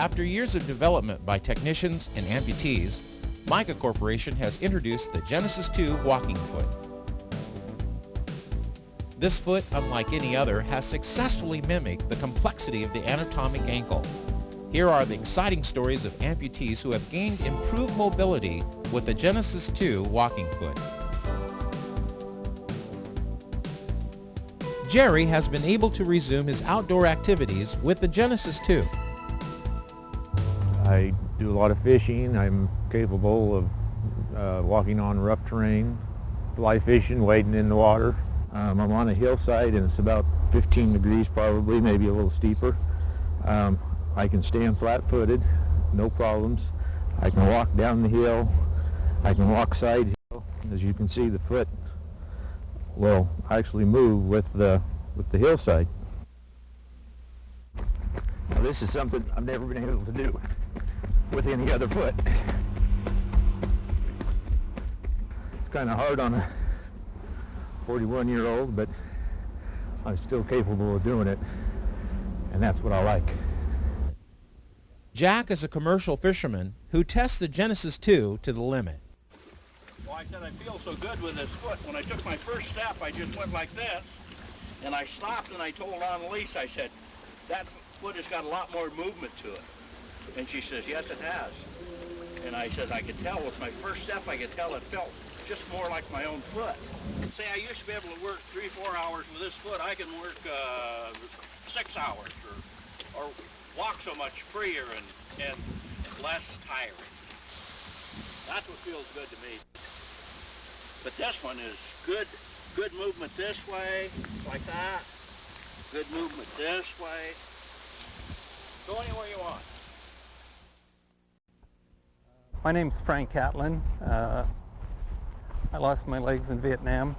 After years of development by technicians and amputees, Mica Corporation has introduced the Genesis 2 walking foot. This foot, unlike any other, has successfully mimicked the complexity of the anatomic ankle. Here are the exciting stories of amputees who have gained improved mobility with the Genesis 2 walking foot. Jerry has been able to resume his outdoor activities with the Genesis 2. I do a lot of fishing. I'm capable of walking on rough terrain, fly fishing, wading in the water. I'm on a hillside and it's about 15 degrees probably, maybe a little steeper. I can stand flat-footed, no problems. I can walk down the hill. I can walk side hill. As you can see, the foot will actually move with the hillside. Now, this is something I've never been able to do with any other foot. It's kind of hard on a 41-year-old, but I'm still capable of doing it, and that's what I like. Jack is a commercial fisherman who tests the Genesis 2 to the limit. Well, I said I feel so good with this foot. When I took my first step, I just went like this, and I stopped and I told Annalise, I said, that foot has got a lot more movement to it. And she says, yes, it has. And I said, I could tell with my first step, I could tell it felt just more like my own foot. Say, I used to be able to work 3-4 hours with this foot. I can work 6 hours or walk so much freer and less tiring. That's what feels good to me. But this one is good movement this way, like that. Good movement this way. Go anywhere you want. My name's Frank Catlin. I lost my legs in Vietnam.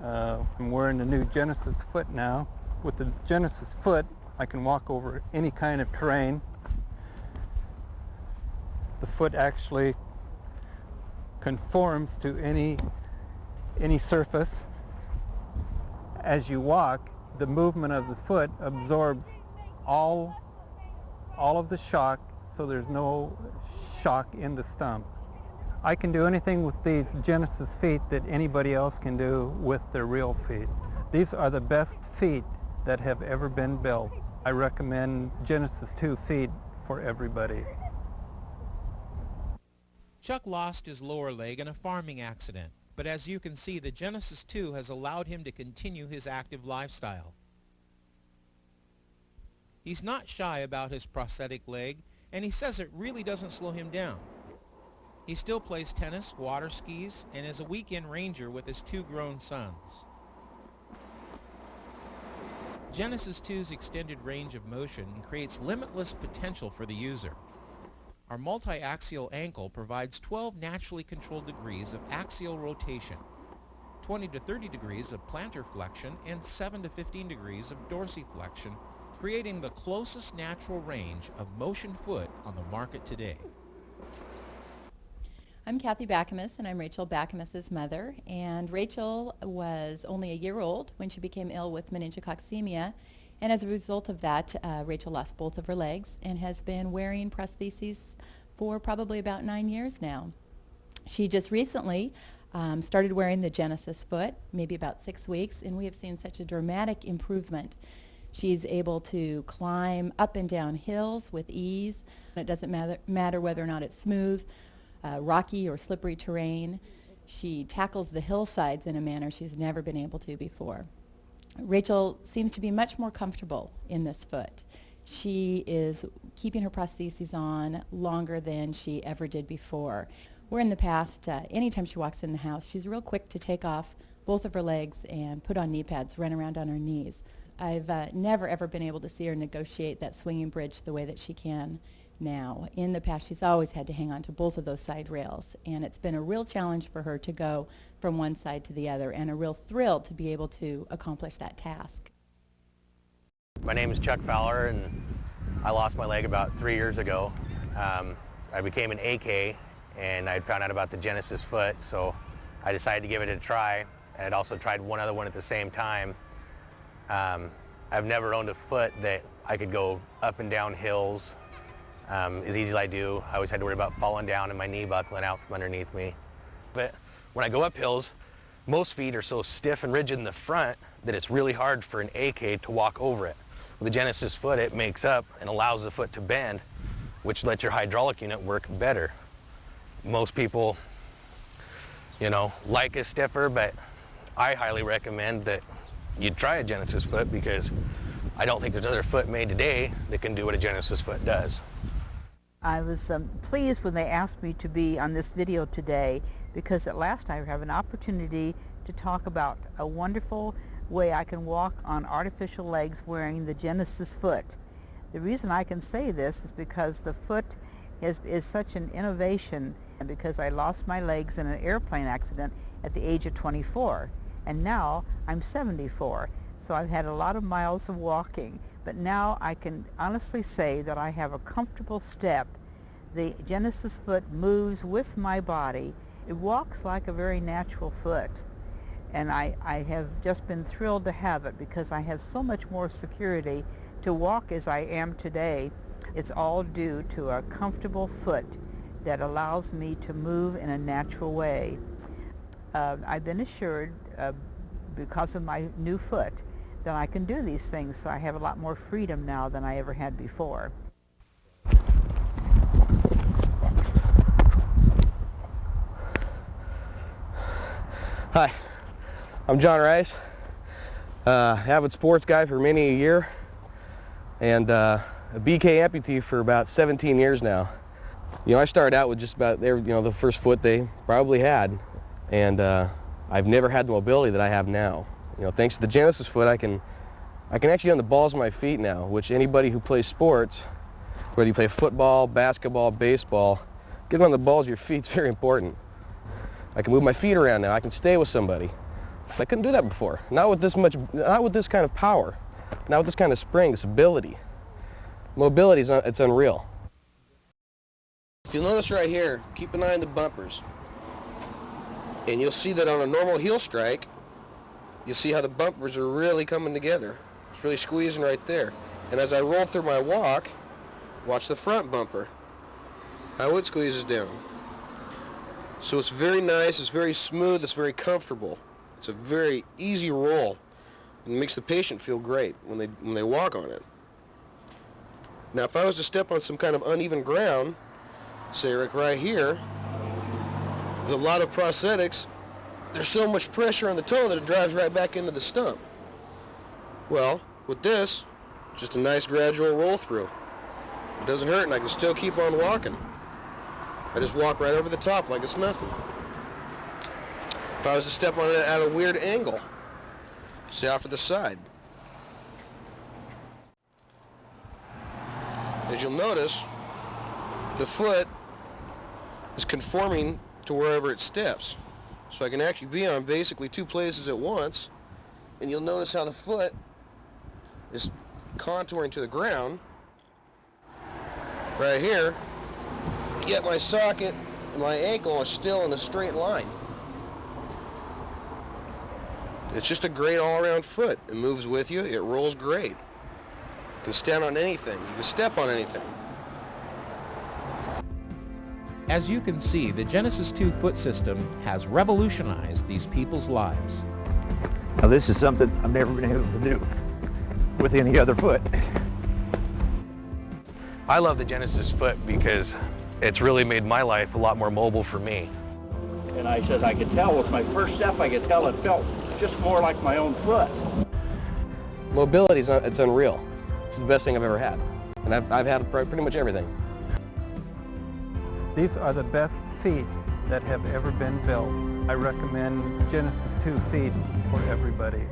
I'm wearing the new Genesis foot now. With the Genesis foot, I can walk over any kind of terrain. The foot actually conforms to any surface. As you walk, the movement of the foot absorbs all of the shock, so there's no shock in the stump. I can do anything with these Genesis feet that anybody else can do with their real feet. These are the best feet that have ever been built. I recommend Genesis 2 feet for everybody. Chuck lost his lower leg in a farming accident, but as you can see, the Genesis 2 has allowed him to continue his active lifestyle. He's not shy about his prosthetic leg, and he says it really doesn't slow him down. He still plays tennis, water skis, and is a weekend ranger with his 2 grown sons. Genesis 2's extended range of motion creates limitless potential for the user. Our multi-axial ankle provides 12 naturally controlled degrees of axial rotation, 20 to 30 degrees of plantar flexion, and 7 to 15 degrees of dorsiflexion, creating the closest natural range of motion foot on the market today. I'm Kathy Backamus, and I'm Rachel Backamus's mother. And Rachel was only a year old when she became ill with meningococcemia. And as a result of that, Rachel lost both of her legs and has been wearing prostheses for probably about 9 years now. She just recently started wearing the Genesis foot, maybe about 6 weeks, and we have seen such a dramatic improvement. She's able to climb up and down hills with ease. It doesn't matter whether or not it's smooth, rocky or slippery terrain. She tackles the hillsides in a manner she's never been able to before. Rachel seems to be much more comfortable in this foot. She is keeping her prostheses on longer than she ever did before. Where in the past, anytime she walks in the house, she's real quick to take off both of her legs and put on knee pads, run around on her knees. I've never ever been able to see her negotiate that swinging bridge the way that she can now. In the past, she's always had to hang on to both of those side rails, and it's been a real challenge for her to go from one side to the other, and a real thrill to be able to accomplish that task. My name is Chuck Fowler, and I lost my leg about 3 years ago. I became an AK, and I'd found out about the Genesis foot, so I decided to give it a try. I'd also tried one other one at the same time. I've never owned a foot that I could go up and down hills, as easy as I do. I always had to worry about falling down and my knee buckling out from underneath me. But when I go up hills, most feet are so stiff and rigid in the front that it's really hard for an AK to walk over it. With the Genesis foot, it makes up and allows the foot to bend, which lets your hydraulic unit work better. Most people, you know, like it stiffer, but I highly recommend that you try a Genesis foot because I don't think there's another foot made today that can do what a Genesis foot does. I was pleased when they asked me to be on this video today because at last I have an opportunity to talk about a wonderful way I can walk on artificial legs wearing the Genesis foot. The reason I can say this is because the foot is such an innovation, and because I lost my legs in an airplane accident at the age of 24, and now I'm 74. So I've had a lot of miles of walking, but now I can honestly say that I have a comfortable step. The Genesis foot moves with my body. It walks like a very natural foot. And I have just been thrilled to have it because I have so much more security to walk as I am today. It's all due to a comfortable foot that allows me to move in a natural way. I've been assured because of my new foot that I can do these things, so I have a lot more freedom now than I ever had before. Hi, I'm John Rice, avid sports guy for many a year, and a BK amputee for about 17 years now. You know, I started out with just about the first foot they probably had, and I've never had the mobility that I have now. You know, thanks to the Genesis foot, I can actually on the balls of my feet now, which anybody who plays sports, whether you play football, basketball, baseball, getting on the balls of your feet is very important. I can move my feet around now. I can stay with somebody. I couldn't do that before. Not with this kind of power, not with this kind of spring, this ability. Mobility it's unreal. If you'll notice right here, keep an eye on the bumpers. And you'll see that on a normal heel strike, you'll see how the bumpers are really coming together. It's really squeezing right there. And as I roll through my walk, watch the front bumper, how it squeezes down. So it's very nice, it's very smooth, it's very comfortable. It's a very easy roll, and it makes the patient feel great when they walk on it. Now if I was to step on some kind of uneven ground, say right here, with a lot of prosthetics, there's so much pressure on the toe that it drives right back into the stump. Well, with this, just a nice gradual roll through. It doesn't hurt and I can still keep on walking. I just walk right over the top like it's nothing. If I was to step on it at a weird angle, say off to the side. As you'll notice, the foot is conforming to wherever it steps. So I can actually be on basically two places at once, and you'll notice how the foot is contouring to the ground right here, yet my socket and my ankle are still in a straight line. It's just a great all-around foot. It moves with you, it rolls great. You can stand on anything, you can step on anything. As you can see, the Genesis 2 foot system has revolutionized these people's lives. Now this is something I've never been able to do with any other foot. I love the Genesis foot because it's really made my life a lot more mobile for me. And I said I could tell with my first step, I could tell it felt just more like my own foot. Mobility it's unreal. It's the best thing I've ever had, and I've had pretty much everything. These are the best feet that have ever been built. I recommend Genesis 2 feet for everybody.